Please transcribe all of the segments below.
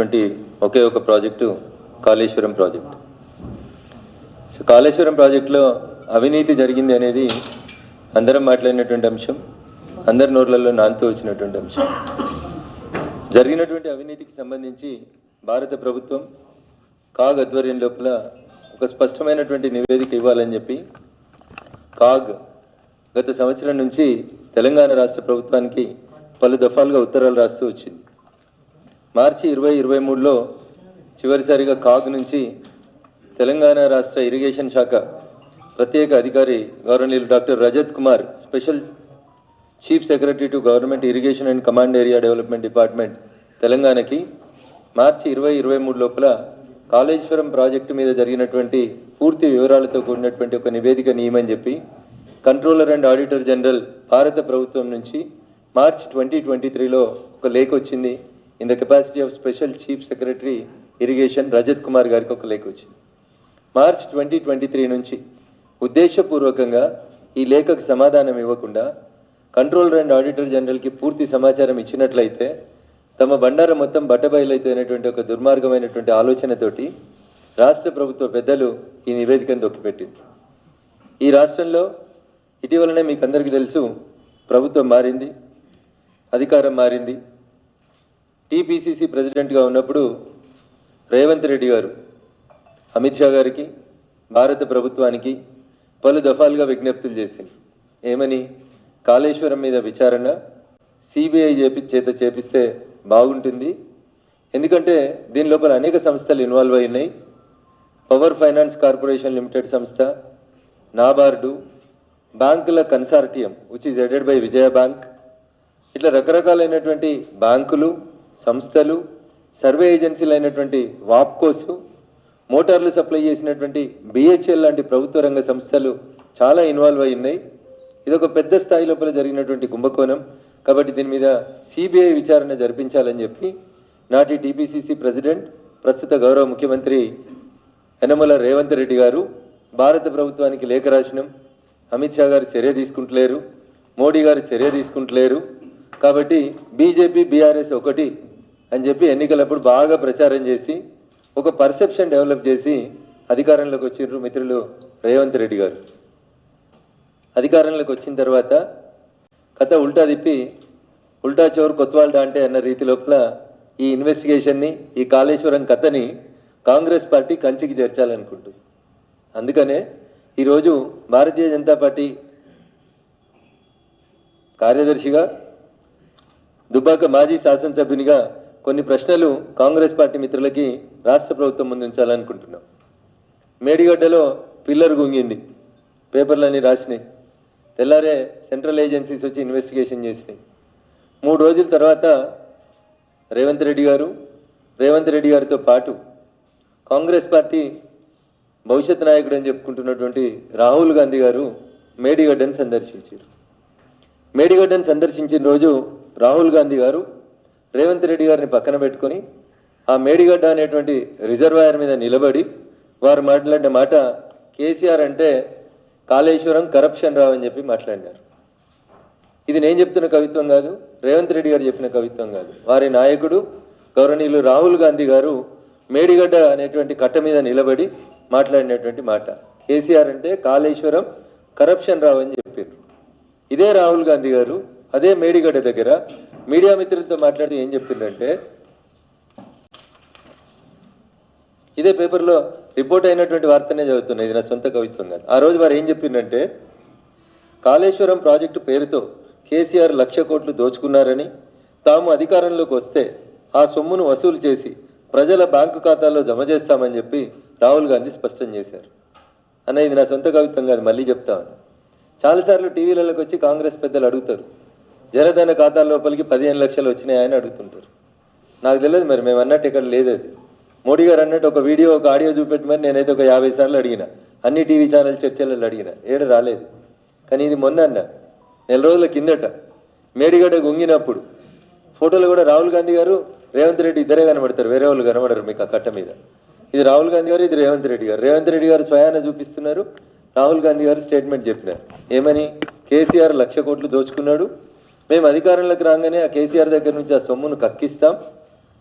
ఒకే ఒక project Kaleshwaram project. So Kaleshwaram ప్రాజెక్టులో అవినీతి జరిగింది అనేది అందరం మాట్లాడినటువంటి అంశం, అందరి నోర్లలో నాంతో వచ్చినటువంటి అంశం. జరిగినటువంటి అవినీతికి సంబంధించి భారత ప్రభుత్వం కాగ్ ఆధ్వర్యం లోపల ఒక స్పష్టమైనటువంటి నివేదిక ఇవ్వాలని చెప్పి కాగ్ గత సంవత్సరం నుంచి తెలంగాణ రాష్ట్ర ప్రభుత్వానికి పలు దఫాలుగా ఉత్తరాలు రాస్తూ వచ్చింది. మార్చి 2023లో చివరిసారిగా కాగ్ నుంచి తెలంగాణ రాష్ట్ర ఇరిగేషన్ శాఖ ప్రత్యేక అధికారి గౌరవనీయులు doctor Rajat Kumar, special chief secretary to government irrigation and command area development department తెలంగాణకి మార్చి 2023 లోపల కాళేశ్వరం ప్రాజెక్టు మీద జరిగినటువంటి పూర్తి వివరాలతో కూడినటువంటి ఒక నివేదిక నియమని చెప్పి కంట్రోలర్ అండ్ ఆడిటర్ జనరల్ భారత ప్రభుత్వం నుంచి మార్చి 2023లో ఒక లేఖ వచ్చింది. In the capacity of special chief secretary irrigation Rajat Kumar గారికి ఒక లేఖ వచ్చింది. మార్చి 2023 నుంచి ఉద్దేశపూర్వకంగా ఈ లేఖకు సమాధానం ఇవ్వకుండా కంట్రోలర్ అండ్ ఆడిటర్ జనరల్కి పూర్తి సమాచారం ఇచ్చినట్లయితే తమ బండారం మొత్తం బట్టబయలైతేనేటువంటి ఒక దుర్మార్గమైనటువంటి ఆలోచనతోటి రాష్ట్ర ప్రభుత్వ పెద్దలు ఈ నివేదికను తొక్కిపెట్టింది. ఈ రాష్ట్రంలో ఇటీవలనే మీకు అందరికీ తెలుసు, ప్రభుత్వం మారింది, అధికారం మారింది. టీపీసీసీ ప్రెసిడెంట్గా ఉన్నప్పుడు రేవంత్ రెడ్డి గారు అమిత్ షా గారికి, భారత ప్రభుత్వానికి పలు దఫాలుగా విజ్ఞప్తులు చేసింది. ఏమని? కాళేశ్వరం మీద విచారణ సిబిఐ చేత చేపిస్తే బాగుంటుంది, ఎందుకంటే దీని లోపల అనేక సంస్థలు ఇన్వాల్వ్ అయి ఉన్నాయి. పవర్ ఫైనాన్స్ కార్పొరేషన్ లిమిటెడ్ సంస్థ, నాబార్డు, బ్యాంకుల consortium which is headed by Vijaya bank, ఇట్లా రకరకాలైనటువంటి బ్యాంకులు, సంస్థలు, సర్వే ఏజెన్సీలు అయినటువంటి వాప్కోస్, మోటార్లు సప్లై చేసినటువంటి బిహెచ్ఎల్ లాంటి ప్రభుత్వ రంగ సంస్థలు చాలా ఇన్వాల్వ్ అయి ఉన్నాయి. ఇది ఒక పెద్ద స్థాయి లోపల జరిగినటువంటి కుంభకోణం. కాబట్టి దీని మీద సిబిఐ విచారణ జరిపించాలని చెప్పి నాటి టీపీసీసీ ప్రెసిడెంట్, ప్రస్తుత గౌరవ ముఖ్యమంత్రి యనమల రేవంత్ రెడ్డి గారు భారత ప్రభుత్వానికి లేఖ రాసినాం. అమిత్ షా గారు చర్య తీసుకుంటలేరు, మోడీ గారు చర్య తీసుకుంటలేరు, కాబట్టి బీజేపీ బీఆర్ఎస్ ఒకటి అని చెప్పి ఎన్నికలప్పుడు బాగా ప్రచారం చేసి ఒక పర్సెప్షన్ డెవలప్ చేసి అధికారంలోకి వచ్చిండ్రు మిత్రులు రేవంత్ రెడ్డి గారు. అధికారంలోకి వచ్చిన తర్వాత కథ ఉల్టా తిప్పి ఉల్టా చోరు కొత్వాల్డా అంటే అన్న రీతి లోపల ఈ ఇన్వెస్టిగేషన్ని, ఈ కాళేశ్వరం కథని కాంగ్రెస్ పార్టీ కంచికి చేర్చాలనుకుంటుంది. అందుకనే ఈరోజు భారతీయ జనతా పార్టీ కార్యదర్శిగా, దుబ్బాక మాజీ శాసనసభ్యునిగా కొన్ని ప్రశ్నలు కాంగ్రెస్ పార్టీ మిత్రులకి రాష్ట్ర ప్రభుత్వం ముందు ఉంచాలనుకుంటున్నాం. మేడిగడ్డలో పిల్లర్ గుంగింది, పేపర్లన్నీ రాసినాయి, తెల్లారే సెంట్రల్ ఏజెన్సీస్ వచ్చి ఇన్వెస్టిగేషన్ చేసినాయి. 3 రోజుల తర్వాత రేవంత్ రెడ్డి గారితో పాటు కాంగ్రెస్ పార్టీ భవిష్యత్ నాయకుడు అని చెప్పుకుంటున్నటువంటి రాహుల్ గాంధీ గారు మేడిగడ్డను సందర్శించారు. మేడిగడ్డను సందర్శించిన రోజు రాహుల్ గాంధీ గారు రేవంత్ రెడ్డి గారిని పక్కన పెట్టుకొని ఆ మేడిగడ్డ అనేటువంటి రిజర్వాయర్ మీద నిలబడి వారు మాట్లాడిన మాట, కేసీఆర్ అంటే కాళేశ్వరం కరప్షన్ రావు అని చెప్పి మాట్లాడినారు. ఇది నేను చెప్తున్న కవిత్వం కాదు, రేవంత్ రెడ్డి గారు చెప్పిన కవిత్వం కాదు. వారి నాయకుడు గౌరవనీయులు రాహుల్ గాంధీ గారు మేడిగడ్డ అనేటువంటి కట్ట మీద నిలబడి మాట్లాడినటువంటి మాట, కేసీఆర్ అంటే కాళేశ్వరం కరప్షన్ రావు అని చెప్పారు. ఇదే రాహుల్ గాంధీ గారు అదే మేడిగడ్డ దగ్గర మీడియా మిత్రులతో మాట్లాడి ఏం చెప్తుందంటే, ఇదే పేపర్లో రిపోర్ట్ అయినటువంటి వార్తనే చదువుతున్నాయి, ఇది నా సొంత కవిత్వం కాదు. ఆ రోజు వారు ఏం చెప్పిందంటే, కాళేశ్వరం ప్రాజెక్టు పేరుతో కేసీఆర్ 1,00,000 కోట్లు దోచుకున్నారని, తాము అధికారంలోకి వస్తే ఆ సొమ్మును వసూలు చేసి ప్రజల బ్యాంకు ఖాతాల్లో జమ చేస్తామని చెప్పి రాహుల్ గాంధీ స్పష్టం చేశారు. అన్న ఇది నా సొంత కవిత్వం కాదు, మళ్ళీ చెప్తామని. చాలాసార్లు టీవీలలోకి వచ్చి కాంగ్రెస్ పెద్దలు అడుగుతారు, జనధన ఖాతాల లోపలికి 15 లక్షలు వచ్చినాయని అడుగుతుంటారు. నాకు తెలియదు మరి, మేము అన్నట్టు ఇక్కడ లేదు. అది మోడీ గారు అన్నట్టు ఒక వీడియో, ఒక ఆడియో చూపెట్టమని నేనైతే ఒక 50 సార్లు అడిగిన, అన్ని టీవీ ఛానల్ చర్చలలో అడిగిన, ఏడు రాలేదు. కానీ ఇది మొన్న అన్న 4 రోజుల కిందట మేడిగడ్డ గుంగినప్పుడు ఫోటోలు కూడా రాహుల్ గాంధీ గారు, రేవంత్ రెడ్డి ఇద్దరే కనబడతారు, వేరే వాళ్ళు కనబడరు మీకు ఆ కట్ట మీద. ఇది రాహుల్ గాంధీ గారు, ఇది రేవంత్ రెడ్డి గారు. రేవంత్ రెడ్డి గారు స్వయాన చూపిస్తున్నారు, రాహుల్ గాంధీ గారు స్టేట్మెంట్ చెప్పినారు. ఏమని? కేసీఆర్ 1,00,000 కోట్లు దోచుకున్నాడు, మేము అధికారంలోకి రాగానే ఆ కేసీఆర్ దగ్గర నుంచి ఆ సొమ్మును కక్కిస్తాం,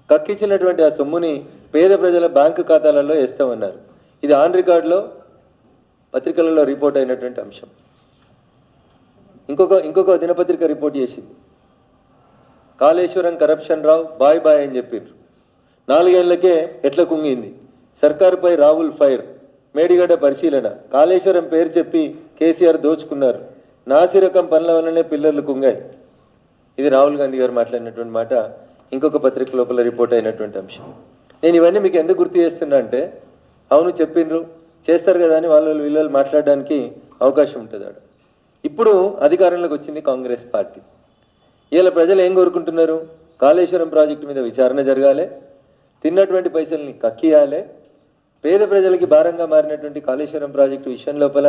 కక్కించినటువంటి ఆ సొమ్ముని పేద ప్రజల బ్యాంకు ఖాతాలలో వేస్తామన్నారు. ఇది ఆన్ రికార్డులో పత్రికలలో రిపోర్ట్ అయినటువంటి అంశం. ఇంకొక దినపత్రిక రిపోర్ట్ చేసింది, కాళేశ్వరం కరప్షన్ రావు బాయ్ బాయ్ అని చెప్పారు. 4 ఏళ్లకే ఎట్లా కుంగింది. సర్కారుపై రాహుల్ ఫైర్, మేడిగడ్డ పరిశీలన, కాళేశ్వరం పేరు చెప్పి కేసీఆర్ దోచుకున్నారు, నాసిరకం పనుల వల్లనే పిల్లర్లు కుంగాయి. ఇది రాహుల్ గాంధీ గారు మాట్లాడినటువంటి మాట ఇంకొక పత్రిక లోపల రిపోర్ట్ అయినటువంటి అంశం. నేను ఇవన్నీ మీకు ఎందుకు గుర్తు చేస్తున్నా అంటే, అవును చెప్పిండ్రు చేస్తారు కదా అని వీళ్ళు మాట్లాడడానికి అవకాశం ఉంటుంది. ఇప్పుడు అధికారంలోకి వచ్చింది కాంగ్రెస్ పార్టీ. ఇలా ప్రజలు ఏం కోరుకుంటున్నారు? కాళేశ్వరం ప్రాజెక్టు మీద విచారణ జరగాలి, తిన్నటువంటి పైసల్ని కక్కియాలి, పేద ప్రజలకి భారంగా మారినటువంటి కాళేశ్వరం ప్రాజెక్టు విషయం లోపల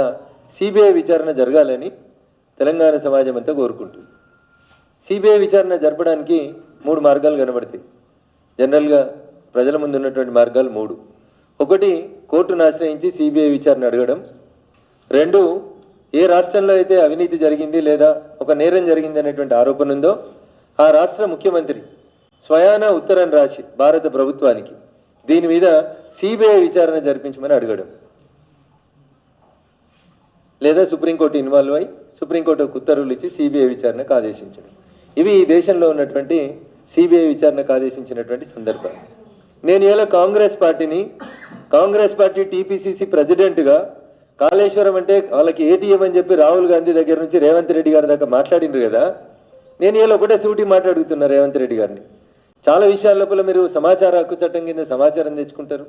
సిబిఐ విచారణ జరగాలని తెలంగాణ సమాజం అంతా కోరుకుంటుంది. సిబిఐ విచారణ జరపడానికి 3 మార్గాలు కనబడతాయి. జనరల్గా ప్రజల ముందు ఉన్నటువంటి మార్గాలు 3. 1, కోర్టును ఆశ్రయించి సిబిఐ విచారణ అడగడం. 2, ఏ రాష్ట్రంలో అయితే అవినీతి జరిగింది లేదా ఒక నేరం జరిగింది అనేటువంటి ఆరోపణ ఉందో ఆ రాష్ట్ర ముఖ్యమంత్రి స్వయాన ఉత్తరం రాసి భారత ప్రభుత్వానికి దీని మీద సిబిఐ విచారణ జరిపించమని అడగడం, లేదా సుప్రీంకోర్టు ఇన్వాల్వ్ అయి సుప్రీంకోర్టు ఉత్తర్వులు ఇచ్చి సిబిఐ విచారణకు ఆదేశించడం. ఇవి ఈ దేశంలో ఉన్నటువంటి సిబిఐ విచారణకు ఆదేశించినటువంటి సందర్భాలు. నేను ఇలా కాంగ్రెస్ పార్టీ టీపీసీసీ ప్రెసిడెంట్గా కాళేశ్వరం అంటే వాళ్ళకి ఏటీఎం అని చెప్పి రాహుల్ గాంధీ దగ్గర నుంచి రేవంత్ రెడ్డి గారి దాకా మాట్లాడిండ్రు కదా. నేను ఇలా ఒకటే సూటి మాట్లాడుతున్నా రేవంత్ రెడ్డి గారిని. చాలా విషయాల లోపల మీరు సమాచార హక్కు చట్టం కింద సమాచారం తెచ్చుకుంటారు,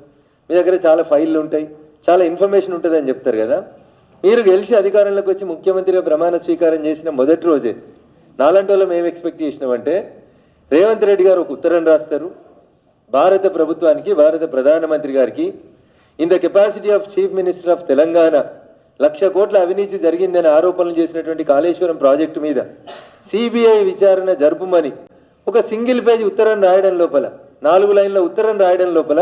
మీ దగ్గర చాలా ఫైళ్ళు ఉంటాయి, చాలా ఇన్ఫర్మేషన్ ఉంటుంది అని చెప్తారు కదా. మీరు గెలిచి అధికారంలోకి వచ్చి ముఖ్యమంత్రిగా ప్రమాణ స్వీకారం చేసిన మొదటి రోజే నాలాంటి వాళ్ళు మేము ఎక్స్పెక్ట్ చేసినామంటే రేవంత్ రెడ్డి గారు ఒక ఉత్తరం రాస్తారు భారత ప్రభుత్వానికి, భారత ప్రధానమంత్రి గారికి, in the capacity of chief minister of Telangana 1,00,000 కోట్ల అవినీతి జరిగిందని ఆరోపణలు చేసినటువంటి కాళేశ్వరం ప్రాజెక్టు మీద సిబిఐ విచారణ జరుపుమని ఒక సింగిల్ పేజ్ ఉత్తరం రాయడం లోపల 4 లైన్ల ఉత్తరం రాయడం లోపల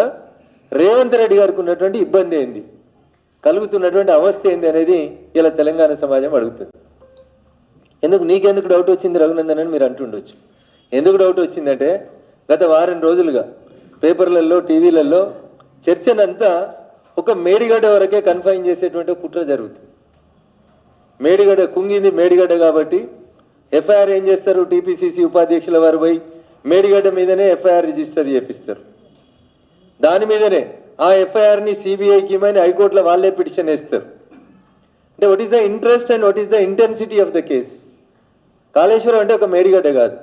రేవంత్ రెడ్డి గారికి ఉన్నటువంటి ఇబ్బంది ఏంది, కలుగుతున్నటువంటి అవస్థ ఏంది అనేది ఇలా తెలంగాణ సమాజం అడుగుతుంది. నీకెందుకు డౌట్ వచ్చింది రఘునందన్ అని మీరు అంటుండొచ్చు. ఎందుకు డౌట్ వచ్చిందంటే గత వారం రోజులుగా పేపర్లలో టీవీలలో చర్చనంతా ఒక మేడిగడ్డ వరకే కన్ఫైన్ చేసేటువంటి కుట్ర జరుగుతుంది. మేడిగడ్డ కుంగింది మేడిగడ్డ కాబట్టి ఎఫ్ఐఆర్ ఏం చేస్తారు, టీపీసీసీ ఉపాధ్యక్షుల వారు పోయి మేడిగడ్డ మీదనే ఎఫ్ఐఆర్ రిజిస్టర్ చేపిస్తారు. దాని మీదనే ఆ ఎఫ్ఐఆర్ని సిబిఐకి ఇవ్వని హైకోర్టులో వాళ్ళే పిటిషన్ వేస్తారు. అంటే what is the interest and what is the intensity of the case. Kaleshwaram అంటే ఒక మేడిగడ్డ కాదు,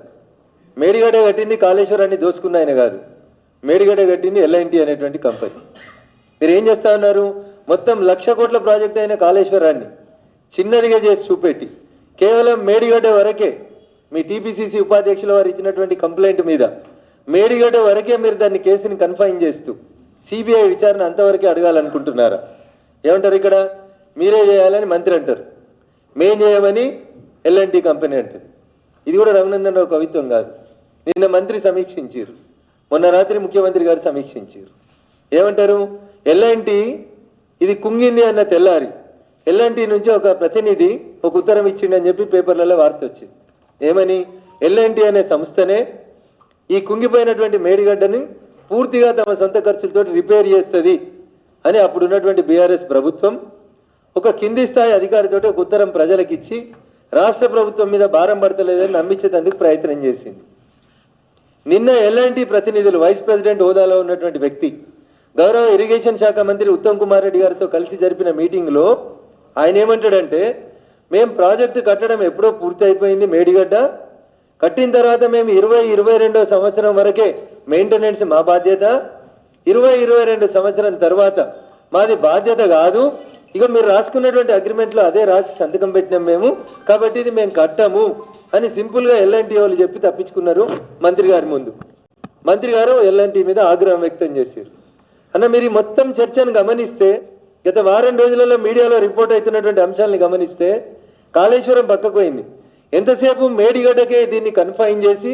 మేడిగడ్డ కట్టింది కాళేశ్వరాన్ని దోసుకున్న ఆయన కాదు, మేడిగడ్డ కట్టింది ఎల్ఐన్టీ అనేటువంటి కంపెనీ. మీరు ఏం చేస్తా ఉన్నారు, మొత్తం 1,00,000 కోట్ల ప్రాజెక్ట్ అయిన కాళేశ్వరాన్ని చిన్నదిగా చేసి చూపెట్టి కేవలం మేడిగడ్డ వరకే మీ టీపీసీసీ ఉపాధ్యక్షుల వారు ఇచ్చినటువంటి కంప్లైంట్ మీద మేడిగడ్డ వరకే మీరు దాన్ని కేసుని కన్ఫైన్ చేస్తూ సిబిఐ విచారణ అంతవరకే అడగాలనుకుంటున్నారా? ఏమంటారు ఇక్కడ, మీరే చేయాలని మంత్రి అంటారు, మేం చేయమని ఎల్ఎన్టీ కంపెనీ అంటారు. ఇది కూడా రఘునందన్ రావు కవిత్వం కాదు. నిన్న మంత్రి సమీక్షించారు, మొన్న రాత్రి ముఖ్యమంత్రి గారు సమీక్షించారు. ఏమంటారు, ఎల్ఎన్టీ ఇది కుంగింది అన్న తెల్లారి ఎల్ఎన్టీ నుంచి ఒక ప్రతినిధి ఒక ఉత్తరం ఇచ్చిండని చెప్పి పేపర్లలో వార్త వచ్చింది. ఏమని, ఎల్ఎన్టీ అనే సంస్థనే ఈ కుంగిపోయినటువంటి మేడిగడ్డని పూర్తిగా తమ సొంత ఖర్చులతో రిపేర్ చేస్తుంది అని అప్పుడు ఉన్నటువంటి బీఆర్ఎస్ ప్రభుత్వం ఒక కింది స్థాయి అధికారితో ఒక ఉత్తరం ప్రజలకు ఇచ్చి రాష్ట్ర ప్రభుత్వం మీద భారం పడతలేదని నమ్మించేందుకు ప్రయత్నం చేసింది. నిన్న ఎల్ఎన్టీ ప్రతినిధులు వైస్ ప్రెసిడెంట్ హోదాలో ఉన్నటువంటి వ్యక్తి గౌరవ ఇరిగేషన్ శాఖ మంత్రి ఉత్తమ్ కుమార్ రెడ్డి గారితో కలిసి జరిపిన మీటింగ్లో ఆయన ఏమంటాడంటే, మేము ప్రాజెక్టు కట్టడం ఎప్పుడో పూర్తి అయిపోయింది, మేడిగడ్డ కట్టిన తర్వాత మేము 2022 సంవత్సరం వరకే మెయింటెనెన్స్ మా బాధ్యత, 2022 సంవత్సరం తర్వాత మాది బాధ్యత కాదు, ఇక మీరు రాసుకున్నటువంటి అగ్రిమెంట్లో అదే రాసి సంతకం పెట్టినాం మేము, కాబట్టి ఇది మేము కట్టము అని సింపుల్గా ఎల్ఎన్టీ వాళ్ళు చెప్పి తప్పించుకున్నారు మంత్రి గారి ముందు. మంత్రి గారు ఎల్ఎన్టీ మీద ఆగ్రహం వ్యక్తం చేశారు. అన్న మీరు ఈ మొత్తం చర్చను గమనిస్తే, గత వారం రోజులలో మీడియాలో రిపోర్ట్ అవుతున్నటువంటి అంశాలను గమనిస్తే కాళేశ్వరం పక్కకు పోయింది. ఎంతసేపు మేడిగడ్డకే దీన్ని కన్ఫైన్ చేసి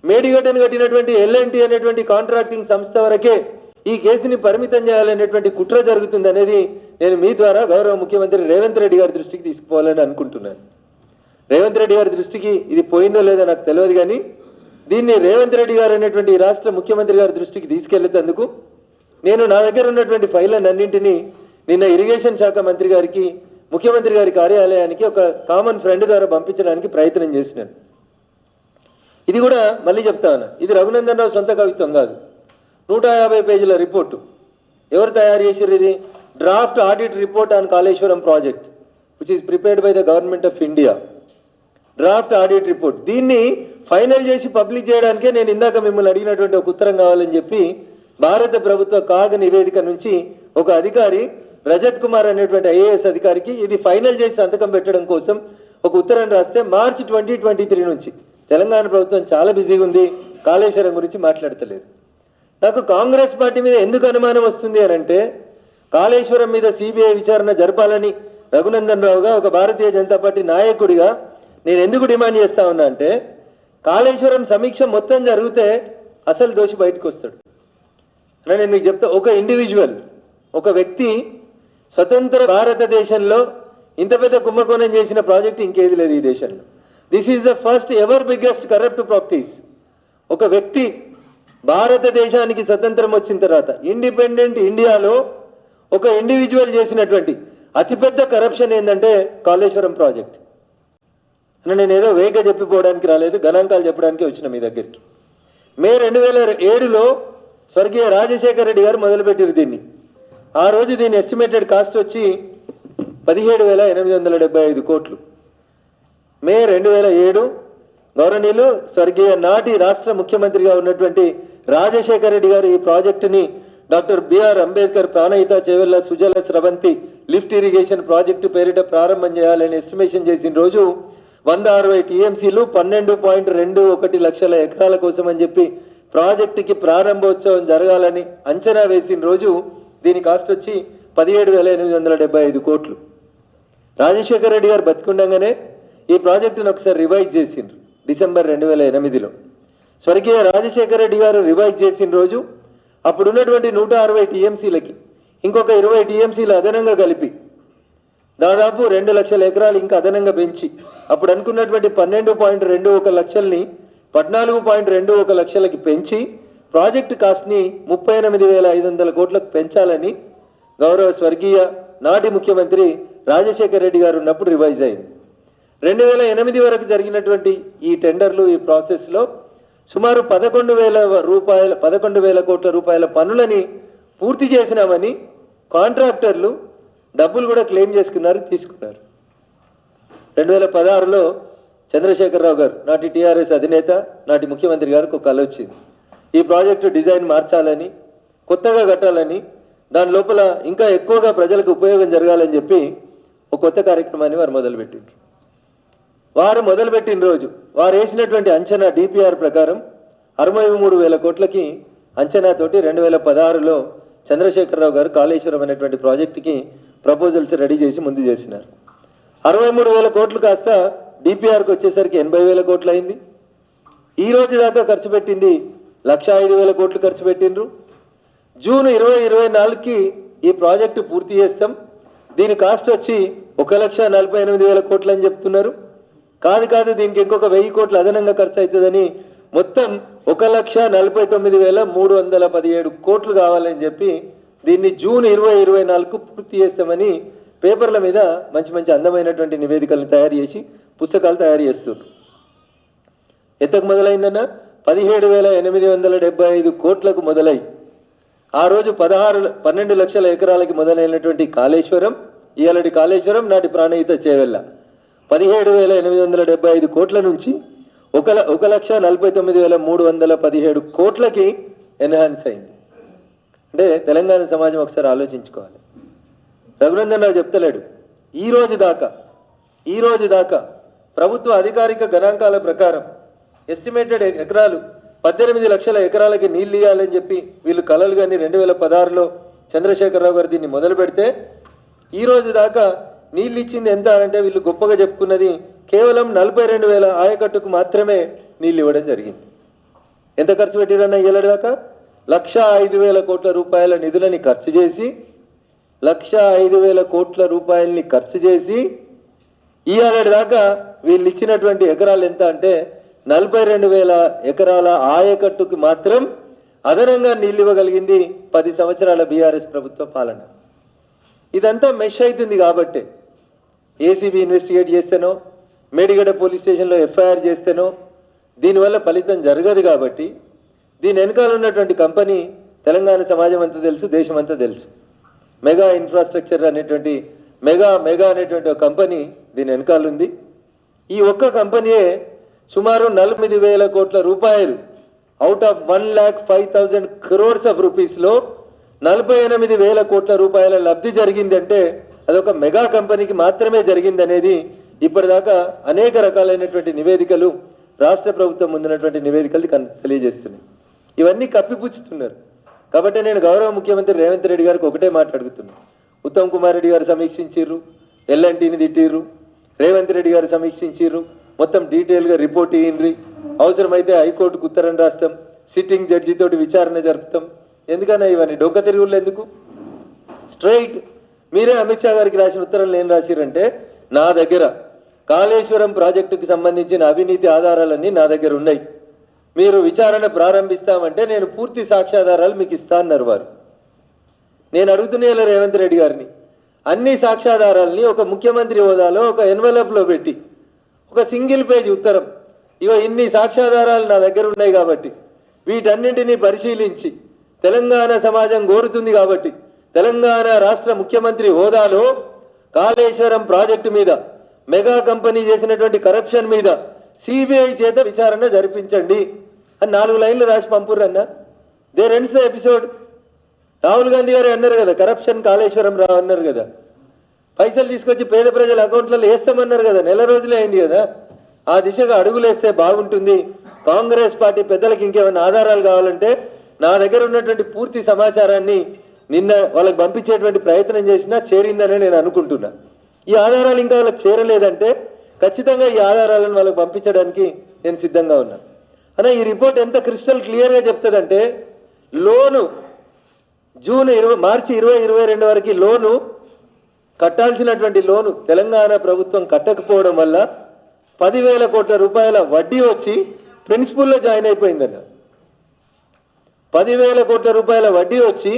మేడిగడ్డను కట్టినటువంటి ఎల్ఎన్టీ అనేటువంటి కాంట్రాక్టింగ్ సంస్థ వరకే ఈ కేసుని పరిమితం చేయాలనేటువంటి కుట్ర జరుగుతుంది అనేది నేను మీ ద్వారా గౌరవ ముఖ్యమంత్రి రేవంత్ రెడ్డి గారి దృష్టికి తీసుకుపోవాలని అనుకుంటున్నాను. రేవంత్ రెడ్డి గారి దృష్టికి ఇది పోయిందో లేదో నాకు తెలియదు, కానీ దీన్ని రేవంత్ రెడ్డి గారు అనేటువంటి రాష్ట్ర ముఖ్యమంత్రి గారి దృష్టికి తీసుకెళ్లేందుకు నేను నా దగ్గర ఉన్నటువంటి ఫైళ్ళన్నింటినీ నిన్న ఇరిగేషన్ శాఖ మంత్రి గారికి ముఖ్యమంత్రి గారి కార్యాలయానికి ఒక కామన్ ఫ్రెండ్ ద్వారా పంపించడానికి ప్రయత్నం చేసినాను. ఇది కూడా మళ్ళీ చెప్తాను, ఇది రఘునందన్ రావు సొంత కవిత్వం కాదు, 150 పేజీల రిపోర్టు. ఎవరు తయారు చేశారు? ఇది draft audit report on Kaleshwaram project which is prepared by the government of India. Draft audit report దీన్ని ఫైనల్ చేసి పబ్లిక్ చేయడానికే నేను ఇందాక మిమ్మల్ని అడిగినటువంటి ఒక ఉత్తరం కావాలని చెప్పి భారత ప్రభుత్వ కాగ్ నివేదిక నుంచి ఒక అధికారి రజత్ కుమార్ అనేటువంటి ఐఏఎస్ అధికారికి ఇది ఫైనల్ చేసి సంతకం పెట్టడం కోసం ఒక ఉత్తరం రాస్తే మార్చి 2023 నుంచి తెలంగాణ ప్రభుత్వం చాలా బిజీగా ఉంది, కాళేశ్వరం గురించి మాట్లాడతలేదు. నాకు కాంగ్రెస్ పార్టీ మీద ఎందుకు అనుమానం వస్తుంది అని అంటే, కాళేశ్వరం మీద సిబిఐ విచారణ జరపాలని రఘునందన్ రావుగా ఒక భారతీయ జనతా పార్టీ నాయకుడిగా నేను ఎందుకు డిమాండ్ చేస్తా ఉన్నా అంటే, కాళేశ్వరం సమీక్ష మొత్తం జరిగితే అసలు దోషి బయటకు వస్తాడు. నేను మీకు చెప్తా, ఒక ఇండివిజువల్, ఒక వ్యక్తి స్వతంత్ర భారతదేశంలో ఇంత పెద్ద కుంభకోణం చేసిన ప్రాజెక్ట్ ఇంకేది లేదు ఈ దేశంలో. This is the first ever biggest corrupt practice. ఒక వ్యక్తి భారతదేశానికి స్వతంత్రం వచ్చిన తర్వాత ఇండిపెండెంట్ ఇండియాలో ఒక ఇండివిజువల్ చేసినటువంటి అతిపెద్ద కరప్షన్ ఏంటంటే కాళేశ్వరం ప్రాజెక్ట్. నేను ఏదో వేగ చెప్పిపోవడానికి రాలేదు, గణాంకాలు చెప్పడానికి వచ్చిన మీ దగ్గరికి. మే 2007లో స్వర్గీయ రాజశేఖర రెడ్డి గారు మొదలుపెట్టారు దీన్ని. ఆ రోజు దీని ఎస్టిమేటెడ్ కాస్ట్ వచ్చి 17,875 కోట్లు. మే 2007 గౌరవనీయులు స్వర్గీయ నాటి రాష్ట్ర ముఖ్యమంత్రిగా ఉన్నటువంటి రాజశేఖర రెడ్డి గారు ఈ ప్రాజెక్టుని doctor BR Ambedkar Pranahita Chevella Sujala Sravanthi lift irrigation project పేరిట ప్రారంభం చేయాలని ఎస్టిమేషన్ చేసిన రోజు 160 టీఎంసీలు 12.21 లక్షల ఎకరాల కోసం అని చెప్పి ప్రాజెక్టుకి ప్రారంభోత్సవం జరగాలని అంచనా వేసిన రోజు దీని కాస్ట్ వచ్చి 17,875 కోట్లు. రాజశేఖర రెడ్డి గారు బతికుండగానే ఈ ప్రాజెక్టును ఒకసారి రివైజ్ చేసిండ్రు డిసెంబర్ 2008లో. స్వర్గీయ రాజశేఖర రెడ్డి గారు రివైజ్ చేసిన రోజు అప్పుడున్నటువంటి 160 టీఎంసీలకి ఇంకొక 20 టీఎంసీలు అదనంగా కలిపి దాదాపు 2 లక్షల ఎకరాలు ఇంకా అదనంగా పెంచి అప్పుడు అనుకున్నటువంటి 12.21 లక్షల్ని 14.21 లక్షలకి పెంచి ప్రాజెక్టు కాస్ట్ని 38,500 కోట్లకు పెంచాలని గౌరవ స్వర్గీయ నాటి ముఖ్యమంత్రి రాజశేఖర రెడ్డి గారు ఉన్నప్పుడు రివైజ్ అయింది. 2008 వరకు జరిగినటువంటి ఈ టెండర్లు, ఈ ప్రాసెస్లో సుమారు 11,000 కోట్ల రూపాయల పనులని పూర్తి చేసినామని కాంట్రాక్టర్లు డబ్బులు కూడా క్లెయిమ్ చేసుకున్నారు, తీసుకున్నారు. 2016లో చంద్రశేఖరరావు గారు నాటి టీఆర్ఎస్ అధినేత, నాటి ముఖ్యమంత్రి గారికి ఒక కల వచ్చింది. ఈ ప్రాజెక్టు డిజైన్ మార్చాలని, కొత్తగా కట్టాలని, దాని లోపల ఇంకా ఎక్కువగా ప్రజలకు ఉపయోగం జరగాలని చెప్పి ఒక కొత్త కార్యక్రమాన్ని వారు మొదలుపెట్టిండ్రు. వారు మొదలుపెట్టిన రోజు వారు వేసినటువంటి అంచనా డిపిఆర్ ప్రకారం 63,000 కోట్లకి అంచనాతోటి 2016లో చంద్రశేఖరరావు గారు కాళేశ్వరం అనేటువంటి ప్రాజెక్టుకి ప్రపోజల్స్ రెడీ చేసి ముందు చేసినారు. 63,000 కోట్లు కాస్త డిపిఆర్కి వచ్చేసరికి 80,000 కోట్లు అయింది. ఈ రోజు దాకా ఖర్చు పెట్టింది 105,000 కోట్లు ఖర్చు పెట్టిండ్రు. జూన్ 2024కి ఈ ప్రాజెక్టు పూర్తి చేస్తాం, దీని కాస్ట్ వచ్చి 1,48,000 కోట్లు అని చెప్తున్నారు. కాదు దీనికి ఇంకొక 1000 కోట్లు అదనంగా ఖర్చు అవుతుందని మొత్తం 1,49,317 కోట్లు కావాలని చెప్పి దీన్ని జూన్ 2024కు పూర్తి చేస్తామని పేపర్ల మీద మంచి మంచి అందమైనటువంటి నివేదికలను తయారు చేసి పుస్తకాలు తయారు చేస్తున్నారు. ఎంతకు మొదలైందన్న 17,875 కోట్లకు మొదలై ఆ రోజు 12 లక్షల ఎకరాలకి మొదలైనటువంటి కాళేశ్వరం, ఇయాలటి కాళేశ్వరం, నాటి ప్రాణహిత చేవెళ్ళ 17,875 కోట్ల నుంచి 1,49,317 కోట్లకి ఎన్హాన్స్ అయింది. అంటే తెలంగాణ సమాజం ఒకసారి ఆలోచించుకోవాలి. రఘునందన్ రావు చెప్తలేడు, ఈ రోజు దాకా ప్రభుత్వ అధికారిక గణాంకాల ప్రకారం ఎస్టిమేటెడ్ ఎకరాలు 18 లక్షల ఎకరాలకి నీళ్ళు ఇవ్వాలని చెప్పి వీళ్ళు కలలు కానీ 2016లో చంద్రశేఖరరావు గారు దీన్ని మొదలు పెడితే ఈ రోజు దాకా నీళ్ళు ఇచ్చింది ఎంత అంటే వీళ్ళు గొప్పగా చెప్పుకున్నది కేవలం 42,000 ఆయకట్టుకు మాత్రమే నీళ్ళు ఇవ్వడం జరిగింది. ఎంత ఖర్చు పెట్టిరన్న ఏళ్ళ దాకా 105,000 కోట్ల రూపాయల నిధులని ఖర్చు చేసి 105,000 కోట్ల రూపాయలని ఖర్చు చేసి ఇవాళ దాకా వీళ్ళు ఇచ్చినటువంటి ఎకరాలు ఎంత అంటే 42,000 ఎకరాల ఆయకట్టుకు మాత్రం అదనంగా నీళ్ళు ఇవ్వగలిగింది 10 సంవత్సరాల బీఆర్ఎస్ ప్రభుత్వ పాలన. ఇదంతా మెష్ అవుతుంది కాబట్టి ఏసీబీ ఇన్వెస్టిగేట్ చేస్తేనో మేడిగడ్డ పోలీస్ స్టేషన్లో ఎఫ్ఐఆర్ చేస్తేనో దీనివల్ల ఫలితం జరగదు. కాబట్టి దీని వెనకాల ఉన్నటువంటి కంపెనీ తెలంగాణ సమాజం అంతా తెలుసు, దేశం అంతా తెలుసు. మెగా ఇన్ఫ్రాస్ట్రక్చర్ అనేటువంటి మెగా అనేటువంటి ఒక కంపెనీ దీని వెనకాల ఉంది. ఈ ఒక్క కంపెనీయే సుమారు 48,000 కోట్ల రూపాయలు అవుట్ ఆఫ్ 1,05,000 crores ఆఫ్ రూపీస్లో 48,000 కోట్ల రూపాయల లబ్ధి జరిగిందంటే అదొక మెగా కంపెనీకి మాత్రమే జరిగిందనేది ఇప్పటిదాకా అనేక రకాలైనటువంటి నివేదికలు రాష్ట్ర ప్రభుత్వం ముందున్నటువంటి నివేదికలు తెలియజేస్తున్నాయి. ఇవన్నీ కప్పిపుచ్చుతున్నారు. కాబట్టి నేను గౌరవ ముఖ్యమంత్రి రేవంత్ రెడ్డి గారికి ఒకటే మాట్లాడుతున్నాను. ఉత్తమ్ కుమార్ రెడ్డి గారు సమీక్షించారు, ఎల్ఎన్టీని తిట్టిర్రు, రేవంత్ రెడ్డి గారు సమీక్షించారు, మొత్తం డీటెయిల్గా రిపోర్ట్ ఇయ్యండ్రి, అవసరమైతే హైకోర్టుకు ఉత్తరం రాస్తాం, సిట్టింగ్ జడ్జితోటి విచారణ జరుపుతాం. ఎందుకన్నా ఇవన్నీ డొక్క తిరుగుళ్ళు ఎందుకు? స్ట్రైట్ మీరే అమిత్ షా గారికి రాసిన ఉత్తరంలో ఏం రాసిరంటే, నా దగ్గర కాళేశ్వరం ప్రాజెక్టుకి సంబంధించిన అవినీతి ఆధారాలన్నీ నా దగ్గర ఉన్నాయి, మీరు విచారణ ప్రారంభిస్తామంటే నేను పూర్తి సాక్ష్యాధారాలు మీకు ఇస్తా అన్నారు వారు. నేను అడుగుతున్నా రేవంత్ రెడ్డి గారిని, అన్ని సాక్ష్యాధారాలని ఒక ముఖ్యమంత్రి హోదాలో ఒక ఎన్వలప్లో పెట్టి ఒక సింగిల్ పేజ్ ఉత్తరం, ఇగో ఇన్ని సాక్ష్యాధారాలు నా దగ్గర ఉన్నాయి కాబట్టి వీటన్నింటినీ పరిశీలించి తెలంగాణ సమాజం కోరుతుంది కాబట్టి తెలంగాణ రాష్ట్ర ముఖ్యమంత్రి హోదాలో కాళేశ్వరం ప్రాజెక్టు మీద మెగా కంపెనీ చేసినటువంటి కరప్షన్ మీద సిబిఐ చేత విచారణ జరిపించండి అని 4 లైన్లు రాసి పంపుర్రన్న. There ends the episode. Rahul Gandhi garu అన్నారు కదా, కరప్షన్ కాళేశ్వరం రా అన్నారు కదా, పైసలు తీసుకొచ్చి పేద ప్రజల అకౌంట్లలో వేస్తామన్నారు కదా, నెల రోజులే అయింది కదా. ఆ దిశగా అడుగులేస్తే బాగుంటుంది. కాంగ్రెస్ పార్టీ పెద్దలకు ఇంకేమైనా ఆధారాలు కావాలంటే నా దగ్గర ఉన్నటువంటి పూర్తి సమాచారాన్ని నిన్న వాళ్ళకి పంపించేటువంటి ప్రయత్నం చేసినా చేరిందని నేను అనుకుంటున్నా. ఈ ఆధారాలు ఇంకా వాళ్ళకి చేరలేదంటే ఖచ్చితంగా ఈ ఆధారాలను వాళ్ళకి పంపించడానికి నేను సిద్ధంగా ఉన్నా. అనే ఈ రిపోర్ట్ ఎంత క్రిస్టల్ క్లియర్గా చెప్తుందంటే, లోను మార్చి 2022 వరకు లోను కట్టాల్సినటువంటి లోను తెలంగాణ ప్రభుత్వం కట్టకపోవడం వల్ల 10,000 కోట్ల రూపాయల వడ్డీ వచ్చి ప్రిన్సిపల్లో జాయిన్ అయిపోయిందన్న. 10,000 కోట్ల రూపాయల వడ్డీ వచ్చి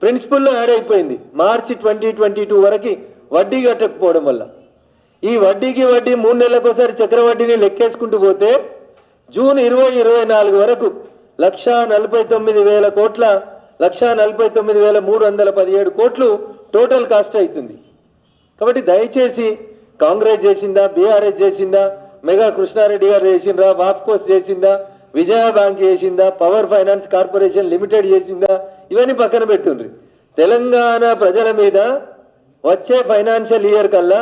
ప్రిన్సిపల్లో యాడ్ అయిపోయింది మార్చి 2022 వరకు వడ్డీ కట్టకపోవడం వల్ల. ఈ వడ్డీకి వడ్డీ 3 నెలలకోసారి చక్రవడ్డీని లెక్కేసుకుంటూ పోతే జూన్ 2024 వరకు 1,49,000 కోట్ల 1,49,317 కోట్లు టోటల్ కాస్ట్ అవుతుంది. కాబట్టి దయచేసి కాంగ్రెస్ చేసిందా, బీఆర్ఎస్ చేసిందా, మెగా కృష్ణారెడ్డి గారు చేసిందా, వాప్కోస్ చేసిందా, విజయ బ్యాంక్ చేసిందా, పవర్ ఫైనాన్స్ కార్పొరేషన్ లిమిటెడ్ చేసిందా, ఇవన్నీ పక్కన పెట్టుండ్రి. తెలంగాణ ప్రజల మీద వచ్చే ఫైనాన్షియల్ ఇయర్ కల్లా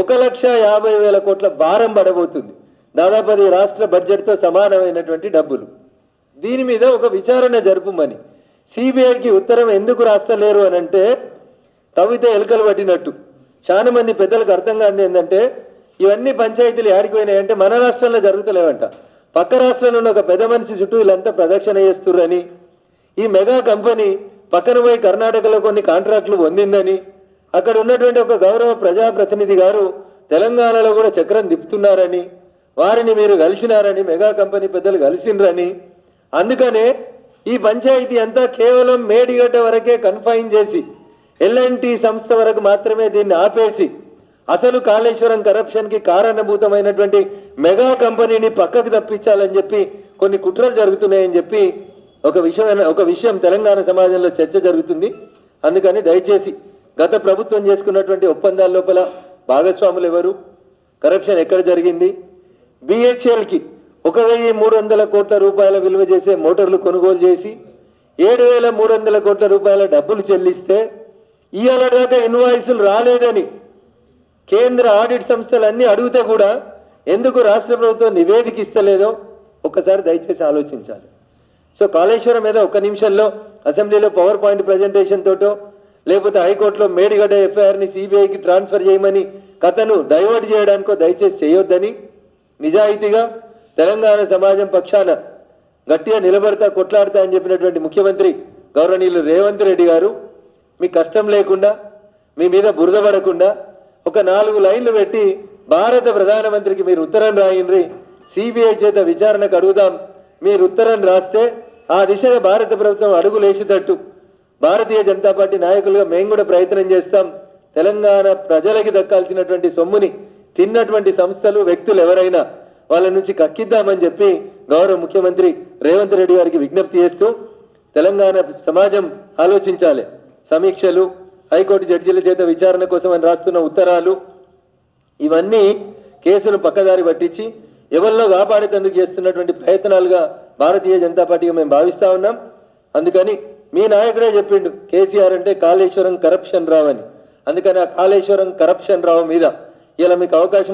1,50,000 కోట్ల భారం పడబోతుంది. దాదాపు అది రాష్ట్ర బడ్జెట్తో సమానమైనటువంటి డబ్బులు. దీని మీద ఒక విచారణ జరుపుమని సిబిఐకి ఉత్తరం ఎందుకు రాస్తలేరు అని అంటే తవ్వితే ఎలుకలు పట్టినట్టు. చాలా మంది పెద్దలకు అర్థం కాదు ఏంటంటే, ఇవన్నీ పంచాయతీలు ఆడిపోయినాయంటే మన రాష్ట్రంలో జరుగుతలేవంట, పక్క రాష్ట్రంలో ఉన్న ఒక పెద్ద మనిషి చుట్టూ వీళ్ళంతా ప్రదక్షిణ చేస్తుర్రని, ఈ మెగా కంపెనీ పక్కన పోయి కర్ణాటకలో కొన్ని కాంట్రాక్టులు పొందిందని, అక్కడ ఉన్నటువంటి ఒక గౌరవ ప్రజాప్రతినిధి గారు తెలంగాణలో కూడా చక్రం తిప్పుతున్నారని, వారిని మీరు కలిసినారని, మెగా కంపెనీ పెద్దలు కలిసినరని, అందుకనే ఈ పంచాయతీ అంతా కేవలం మేడిగడ్డ వరకే కన్ఫైన్ చేసి ఎల్ఎన్టీ సంస్థ వరకు మాత్రమే దీన్ని ఆపేసి అసలు కాళేశ్వరం కరప్షన్కి కారణభూతమైనటువంటి మెగా కంపెనీని పక్కకు తప్పించాలని చెప్పి కొన్ని కుట్రలు జరుగుతున్నాయని చెప్పి ఒక విషయం తెలంగాణ సమాజంలో చర్చ జరుగుతుంది. అందుకని దయచేసి గత ప్రభుత్వం చేసుకున్నటువంటి ఒప్పందాల లోపల భాగస్వాములు ఎవరు, కరప్షన్ ఎక్కడ జరిగింది, బిహెచ్ఎల్కి 1,300 కోట్ల రూపాయల విలువ చేసే మోటార్లు కొనుగోలు చేసి 7,300 కోట్ల రూపాయల డబ్బులు చెల్లిస్తే ఇవాళ దాకా ఇన్వాయిస్లు రాలేదని కేంద్ర ఆడిట్ సంస్థలన్నీ అడిగితే కూడా ఎందుకు రాష్ట్ర ప్రభుత్వం నివేదిక ఇస్తలేదో ఒక్కసారి దయచేసి ఆలోచించాలి. సో కాళేశ్వరం మీద 1 నిమిషంలో అసెంబ్లీలో పవర్ పాయింట్ ప్రజెంటేషన్ తోటో లేకపోతే హైకోర్టులో మేడిగడ్డ ఎఫ్ఐఆర్ని సిబిఐకి ట్రాన్స్ఫర్ చేయమని కథను డైవర్ట్ చేయడానికో దయచేసి చేయొద్దని, నిజాయితీగా తెలంగాణ సమాజం పక్షాన గట్టిగా నిలబడతా కొట్లాడతా అని చెప్పినటువంటి ముఖ్యమంత్రి గౌరవనీయులు రేవంత్ రెడ్డి గారు మీ కష్టం లేకుండా మీ మీద బురద పడకుండా ఒక 4 లైన్లు పెట్టి భారత ప్రధానమంత్రికి మీరు ఉత్తరం రాయండి, సిబిఐ చేత విచారణకు అడుగుదాం, మీరు ఉత్తరం రాస్తే ఆ దిశగా భారత ప్రభుత్వం అడుగులేసేటట్టు భారతీయ జనతా పార్టీ నాయకులుగా మేము కూడా ప్రయత్నం చేస్తాం. తెలంగాణ ప్రజలకి దక్కాల్సినటువంటి సొమ్ముని తిన్నటువంటి సంస్థలు వ్యక్తులు ఎవరైనా వాళ్ళ నుంచి కక్కిద్దామని చెప్పి గౌరవ ముఖ్యమంత్రి రేవంత్ రెడ్డి గారికి విజ్ఞప్తి చేస్తూ తెలంగాణ సమాజం ఆలోచించాలి. సమీక్షలు, హైకోర్టు జడ్జీల చేత విచారణ కోసం అని రాస్తున్న ఉత్తరాలు ఇవన్నీ కేసును పక్కదారి పట్టించి ఎవరిలో కాపాడేందుకు చేస్తున్నటువంటి ప్రయత్నాలుగా భారతీయ జనతా పార్టీగా మేము భావిస్తా ఉన్నాం. అందుకని మీ నాయకుడే చెప్పిండు కేసీఆర్ అంటే కాళేశ్వరం కరప్షన్ రావు అని. అందుకని ఆ కాళేశ్వరం కరప్షన్ రావు మీద ఇలా మీకు అవకాశం